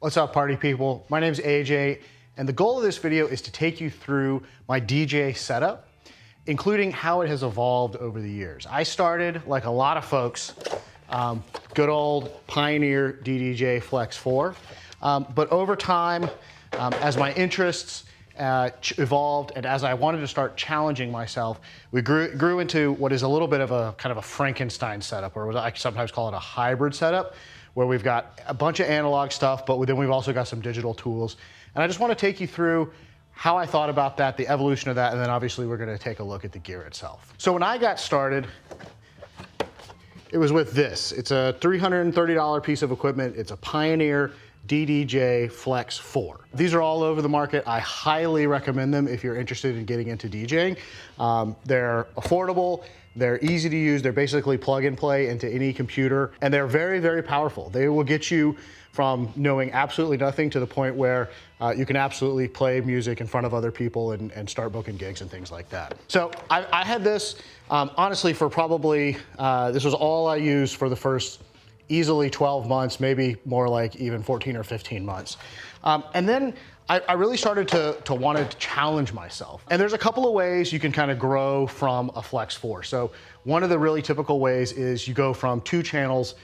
What's up, party people? My name's AJ, and the goal of this video is to take you through my DJ setup, including how it has evolved over the years. I started, like a lot of folks, good old Pioneer DDJ Flex4, but over time, as my interests evolved and as I wanted to start challenging myself, we grew into what is a little bit of a kind of a Frankenstein setup, or I sometimes call it a hybrid setup, where we've got a bunch of analog stuff, but then we've also got some digital tools. And I just want to take you through how I thought about that, the evolution of that, and then obviously we're going to take a look at the gear itself. So when I got started, it was with this. It's a $330 piece of equipment. It's a Pioneer DDJ Flex4. These are all over the market. I highly recommend them if you're interested in getting into DJing. They're affordable, they're easy to use, they're basically plug and play into any computer, and they're very, very powerful. They will get you from knowing absolutely nothing to the point where you can absolutely play music in front of other people and start booking gigs and things like that. So I had this, honestly, for probably, this was all I used for the first easily 12 months, maybe more like even 14 or 15 months. And then I really started to want to challenge myself. And there's a couple of ways you can kind of grow from a Flex4. So one of the really typical ways is you go from 2 channels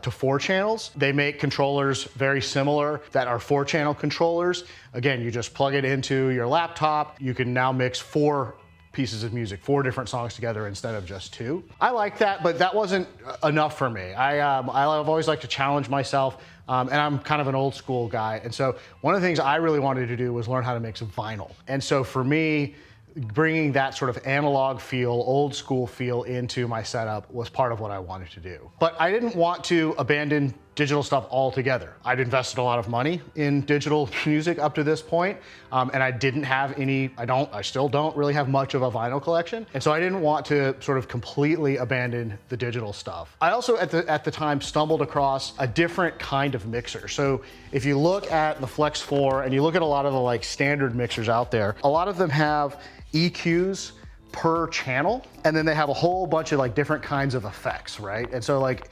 to 4 channels. They make controllers very similar that are 4-channel controllers. Again, you just plug it into your laptop. You can now mix 4 pieces of music, 4 different songs together instead of just 2. I like that, but that wasn't enough for me. I've always liked to challenge myself, and I'm kind of an old school guy. And so one of the things I really wanted to do was learn how to mix vinyl. And so for me, bringing that sort of analog feel, old school feel into my setup was part of what I wanted to do. But I didn't want to abandon digital stuff altogether. I'd invested a lot of money in digital music up to this point, and I didn't have any, I still don't really have much of a vinyl collection. And so I didn't want to sort of completely abandon the digital stuff. I also at the time stumbled across a different kind of mixer. So if you look at the Flex4 and you look at a lot of the like standard mixers out there, a lot of them have EQs per channel, and then they have a whole bunch of like different kinds of effects, right? And so like,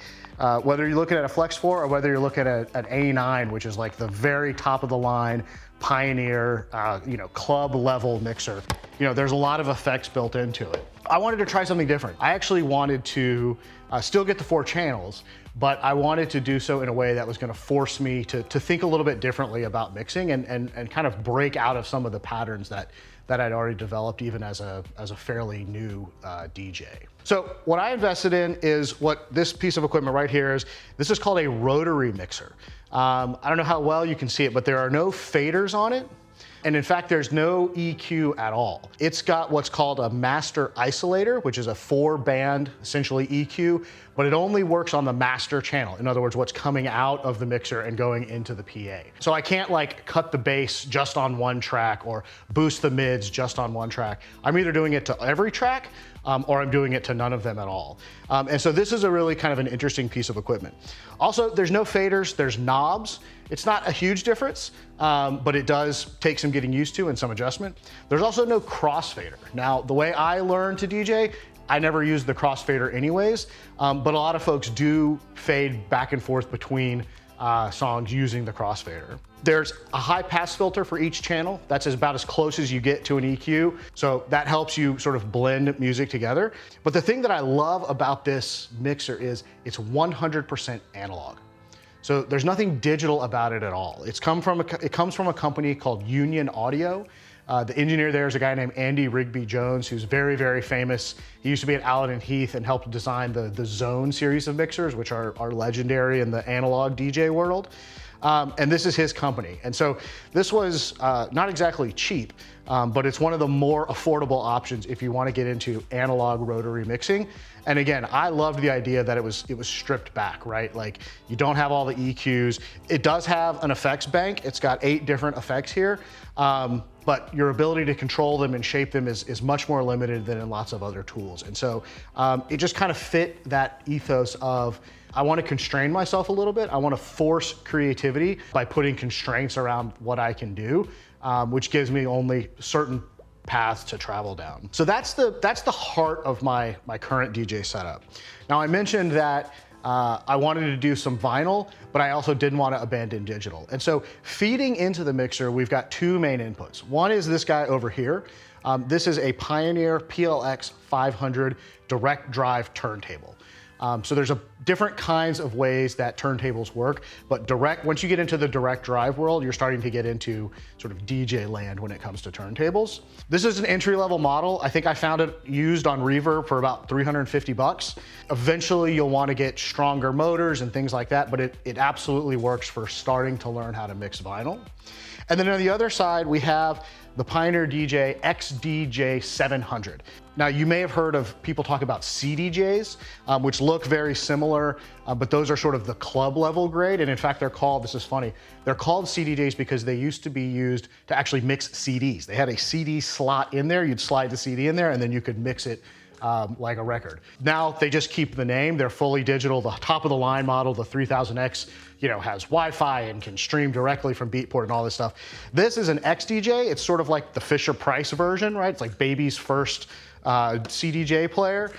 whether you're looking at a Flex4 or whether you're looking at an A9, which is like the very top of the line Pioneer, club level mixer, there's a lot of effects built into it. I wanted to try something different. I actually wanted to still get the 4 channels, but I wanted to do so in a way that was going to force me to think a little bit differently about mixing and kind of break out of some of the patterns that I'd already developed even as a fairly new DJ. So what I invested in is what this piece of equipment right here is. This is called a rotary mixer. I don't know how well you can see it, but there are no faders on it. And in fact, there's no EQ at all. It's got what's called a master isolator, which is a 4-band, essentially EQ, but it only works on the master channel. In other words, what's coming out of the mixer and going into the PA. So I can't like cut the bass just on one track or boost the mids just on one track. I'm either doing it to every track or I'm doing it to none of them at all. And so this is a really kind of an interesting piece of equipment. Also, there's no faders, there's knobs. It's not a huge difference, but it does take some getting used to and some adjustment. There's also no crossfader. Now, the way I learned to DJ, I never used the crossfader anyways, but a lot of folks do fade back and forth between songs using the crossfader. There's a high pass filter for each channel. That's about as close as you get to an EQ. So that helps you sort of blend music together. But the thing that I love about this mixer is it's 100% analog. So there's nothing digital about it at all. It comes from a company called Union Audio. The engineer there is a guy named Andy Rigby Jones, who's very, very famous. He used to be at Allen and Heath and helped design the Zone series of mixers, which are legendary in the analog DJ world. And this is his company. And so this was not exactly cheap, but it's one of the more affordable options if you want to get into analog rotary mixing. And again, I loved the idea that it was stripped back, right? Like you don't have all the EQs. It does have an effects bank. It's got 8 different effects here. But your ability to control them and shape them is much more limited than in lots of other tools. And so it just kind of fit that ethos of, I want to constrain myself a little bit. I want to force creativity by putting constraints around what I can do, which gives me only certain paths to travel down. So that's the heart of my current DJ setup. Now I mentioned that I wanted to do some vinyl, but I also didn't want to abandon digital. And so feeding into the mixer, we've got two main inputs. One is this guy over here. This is a Pioneer FLX4 direct drive turntable. So there's different kinds of ways that turntables work, but once you get into the direct drive world, you're starting to get into sort of DJ land when it comes to turntables. This is an entry-level model. I think I found it used on Reverb for about 350 bucks. Eventually you'll want to get stronger motors and things like that, but it absolutely works for starting to learn how to mix vinyl. And then on the other side, we have the Pioneer DJ XDJ 700. Now, you may have heard of people talk about CDJs, which look very similar, but those are sort of the club level grade. And in fact, this is funny, they're called CDJs because they used to be used to actually mix CDs. They had a CD slot in there, you'd slide the CD in there, and then you could mix it like a record. Now they just keep the name, they're fully digital. The top of the line model, the 3000X, has Wi-Fi and can stream directly from Beatport and all this stuff. This is an XDJ, it's sort of like the Fisher-Price version, right? It's like baby's first CDJ player.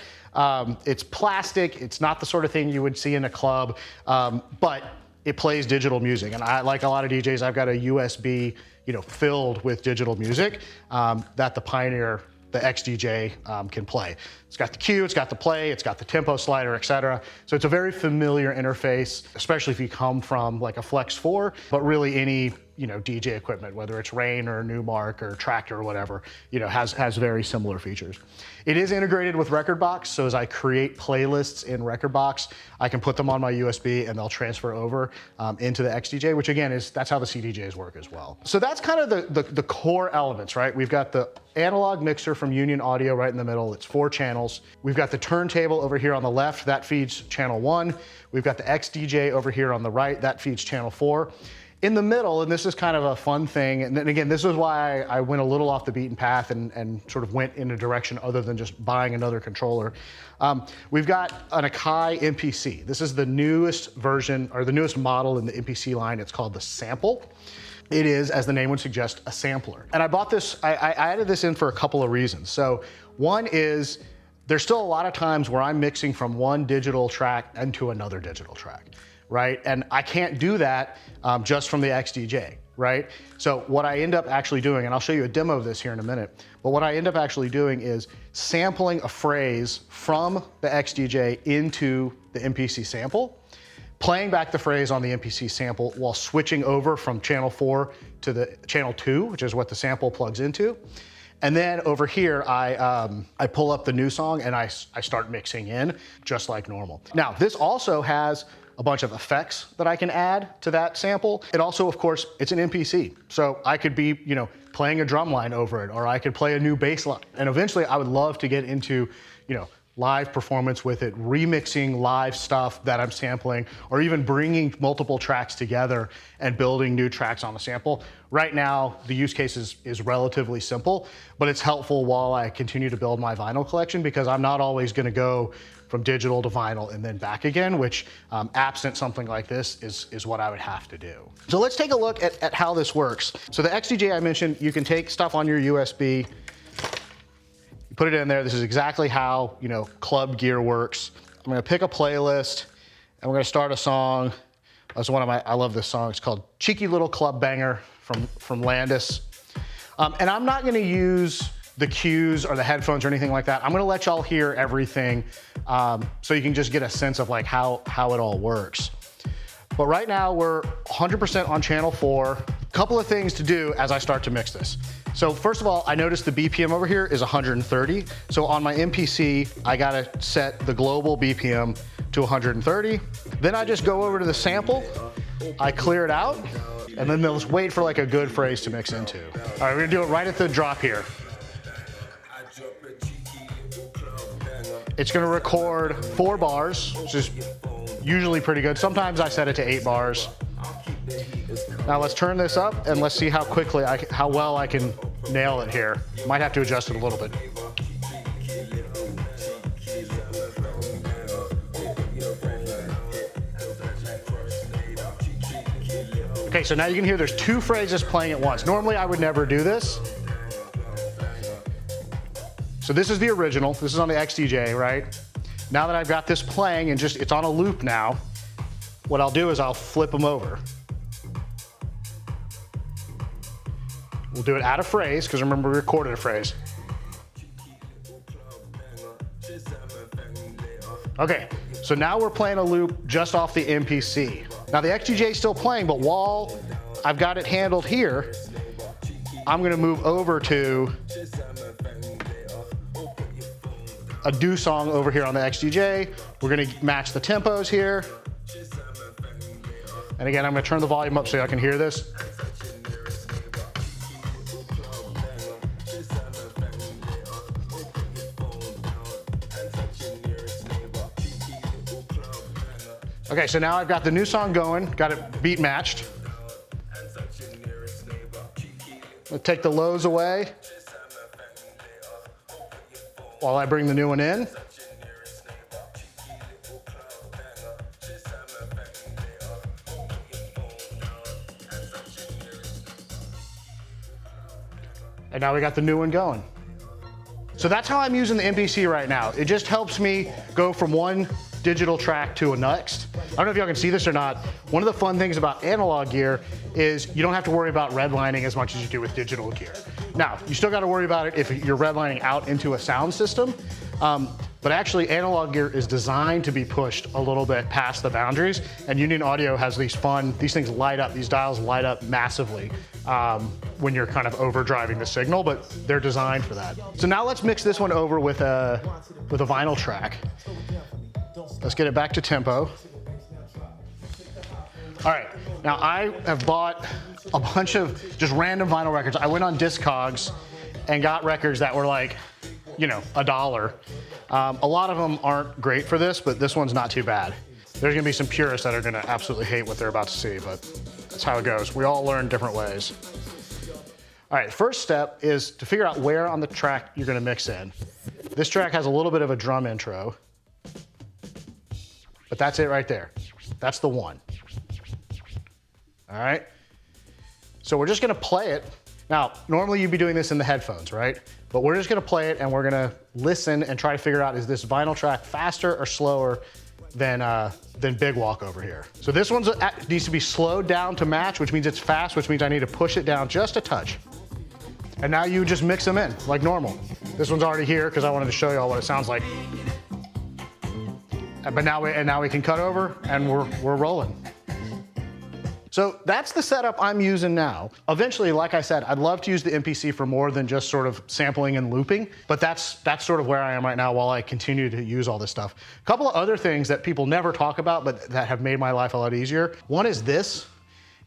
It's plastic, it's not the sort of thing you would see in a club, but it plays digital music. And I, like a lot of DJs, I've got a USB, filled with digital music that the Pioneer, the XDJ can play. It's got the cue, it's got the play, it's got the tempo slider, etc. So it's a very familiar interface, especially if you come from like a Flex 4, but really any DJ equipment, whether it's Rain or Newmark or Tractor or whatever, has very similar features. It is integrated with Rekordbox, so as I create playlists in Rekordbox, I can put them on my USB and they'll transfer over into the XDJ, which again that's how the CDJs work as well. So that's kind of the core elements, right? We've got the analog mixer from Union Audio right in the middle. It's 4 channels. We've got the turntable over here on the left, that feeds channel 1. We've got the XDJ over here on the right, that feeds channel 4. In the middle, and this is kind of a fun thing, and then again, this is why I went a little off the beaten path and sort of went in a direction other than just buying another controller. We've got an Akai MPC. This is the newest version, or the newest model in the MPC line. It's called the Sample. It is, as the name would suggest, a sampler. And I bought this, I added this in for a couple of reasons. So one is, there's still a lot of times where I'm mixing from one digital track into another digital track, right? And I can't do that just from the XDJ, right? So what I end up actually doing, and I'll show you a demo of this here in a minute, but what I end up actually doing is sampling a phrase from the XDJ into the MPC sample, playing back the phrase on the MPC sample while switching over from channel 4 to the channel 2, which is what the sample plugs into. And then over here, I pull up the new song and I start mixing in just like normal. Now, this also has a bunch of effects that I can add to that sample. It also, of course, it's an MPC. So I could be, playing a drum line over it, or I could play a new bass line. And eventually I would love to get into, live performance with it, remixing live stuff that I'm sampling, or even bringing multiple tracks together and building new tracks on the sample. Right now, the use case is relatively simple, but it's helpful while I continue to build my vinyl collection, because I'm not always gonna go from digital to vinyl and then back again, which absent something like this is what I would have to do. So let's take a look at how this works. So the XDJ I mentioned, you can take stuff on your USB, you put it in there. This is exactly how, club gear works. I'm gonna pick a playlist and we're gonna start a song. That's one of I love this song. It's called Cheeky Little Club Banger from Landis. And I'm not gonna use the cues or the headphones or anything like that. I'm gonna let y'all hear everything so you can just get a sense of like how it all works. But right now we're 100% on channel 4. Couple of things to do as I start to mix this. So first of all, I noticed the BPM over here is 130. So on my MPC, I gotta set the global BPM to 130. Then I just go over to the sample, I clear it out, and then let's wait for like a good phrase to mix into. All right, we're gonna do it right at the drop here. It's gonna record 4 bars, which is usually pretty good. Sometimes I set it to 8 bars. Now let's turn this up and let's see how quickly, how well I can nail it here. Might have to adjust it a little bit. Okay, so now you can hear there's 2 phrases playing at once. Normally I would never do this. So this is the original. This is on the XDJ, right? now that I've got this playing and just, it's on a loop now, what I'll do is I'll flip them over. We'll do it out of phrase, because remember we recorded a phrase. Okay, so now we're playing a loop just off the MPC. Now the XDJ is still playing, but while I've got it handled here, I'm gonna move over to a do song over here on the XDJ. We're gonna match the tempos here. And again, I'm gonna turn the volume up so y'all can hear this. Okay, so now I've got the new song going, got it beat matched. I'll take the lows away while I bring the new one in. And now we got the new one going. So that's how I'm using the MPC right now. It just helps me go from one digital track to a next. I don't know if y'all can see this or not. One of the fun things about analog gear is you don't have to worry about redlining as much as you do with digital gear. Now, you still gotta worry about it if you're redlining out into a sound system, but actually analog gear is designed to be pushed a little bit past the boundaries, and Union Audio has these things light up, these dials light up massively when you're kind of overdriving the signal, but they're designed for that. So now let's mix this one over with a vinyl track. Let's get it back to tempo. All right, now I have bought a bunch of just random vinyl records. I went on Discogs and got records that were like, you know, $1. A lot of them aren't great for this, but this one's not too bad. There's gonna be some purists that are gonna absolutely hate what they're about to see, but that's how it goes. We all learn different ways. All right, first step is to figure out where on the track you're gonna mix in. This track has a little bit of a drum intro, but that's it right there. That's the one. All right, so we're just gonna play it. Now, normally you'd be doing this in the headphones, right? But we're just gonna play it and we're gonna listen and try to figure out, is this vinyl track faster or slower than Big Walk over here? So this one needs to be slowed down to match, which means it's fast, which means I need to push it down just a touch. And now you just mix them in like normal. This one's already here because I wanted to show you all what it sounds like. But now we can cut over and we're rolling. So that's the setup I'm using now. Eventually, like I said, I'd love to use the MPC for more than just sort of sampling and looping, but that's sort of where I am right now while I continue to use all this stuff. A couple of other things that people never talk about, but that have made my life a lot easier. One is this.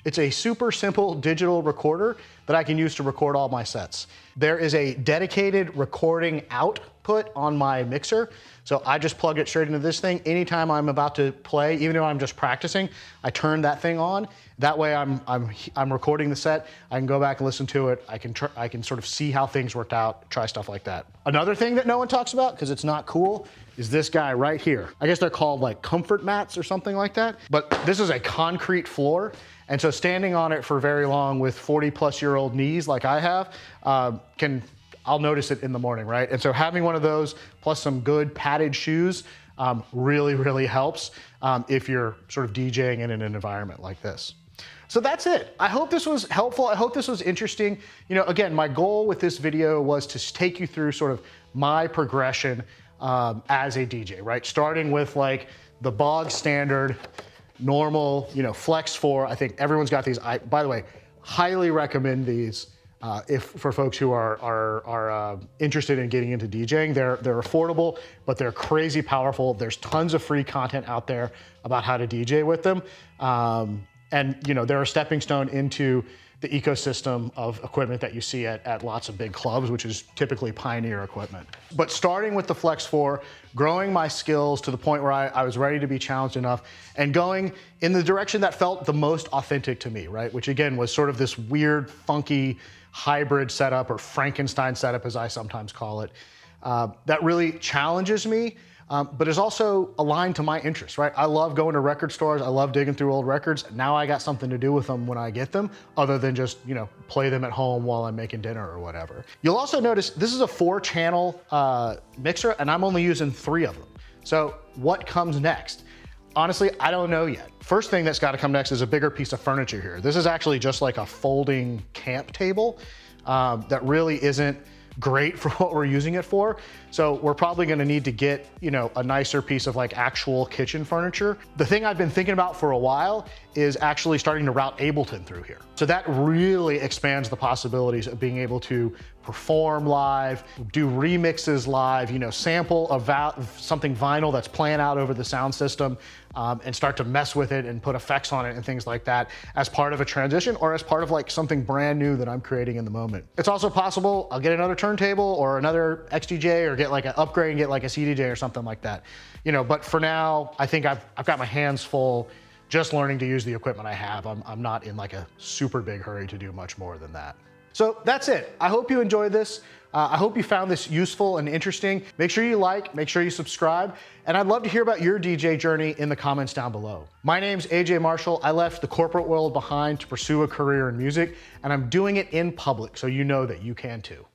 It's a super simple digital recorder that I can use to record all my sets. There is a dedicated recording output on my mixer, so I just plug it straight into this thing. Anytime I'm about to play, even if I'm just practicing, I turn that thing on. That way I'm recording the set. I can go back and listen to it. I can sort of see how things worked out, try stuff like that. Another thing that no one talks about, because it's not cool, is this guy right here. I guess they're called like comfort mats or something like that. But this is a concrete floor. And so standing on it for very long with 40-plus-year-old knees like I have, I'll notice it in the morning, right? And so having one of those plus some good padded shoes really, really helps if you're sort of DJing in an environment like this. So that's it. I hope this was helpful. I hope this was interesting. You know, again, my goal with this video was to take you through sort of my progression as a DJ, right? Starting with like the bog standard, normal, you know, Flex4. I think everyone's got these. By the way, highly recommend these for folks who are interested in getting into DJing. They're affordable, but they're crazy powerful. There's tons of free content out there about how to DJ with them. And you know, they're a stepping stone into the ecosystem of equipment that you see at lots of big clubs, which is typically Pioneer equipment. But starting with the Flex4, growing my skills to the point where I was ready to be challenged enough and going in the direction that felt the most authentic to me, right? Which again was sort of this weird, funky hybrid setup, or Frankenstein setup as I sometimes call it, that really challenges me, but is also aligned to my interests, right? I love going to record stores. I love digging through old records. Now I got something to do with them when I get them, other than just, you know, play them at home while I'm making dinner or whatever. You'll also notice this is a 4-channel mixer, and I'm only using 3 of them. So what comes next? Honestly, I don't know yet. First thing that's gotta come next is a bigger piece of furniture here. This is actually just like a folding camp table that really isn't great for what we're using it for. So we're probably gonna need to get, you know, a nicer piece of like actual kitchen furniture. The thing I've been thinking about for a while is actually starting to route Ableton through here. So that really expands the possibilities of being able to perform live, do remixes live, you know, sample something vinyl that's playing out over the sound system, and start to mess with it and put effects on it and things like that as part of a transition or as part of like something brand new that I'm creating in the moment. It's also possible I'll get another turntable or another XDJ or get like an upgrade and get like a CDJ or something like that. You know, but for now, I think I've got my hands full just learning to use the equipment I have. I'm not in like a super big hurry to do much more than that. So that's it. I hope you enjoyed this. I hope you found this useful and interesting. Make sure you like, make sure you subscribe, and I'd love to hear about your DJ journey in the comments down below. My name's AJ Marshall. I left the corporate world behind to pursue a career in music, and I'm doing it in public, so you know that you can too.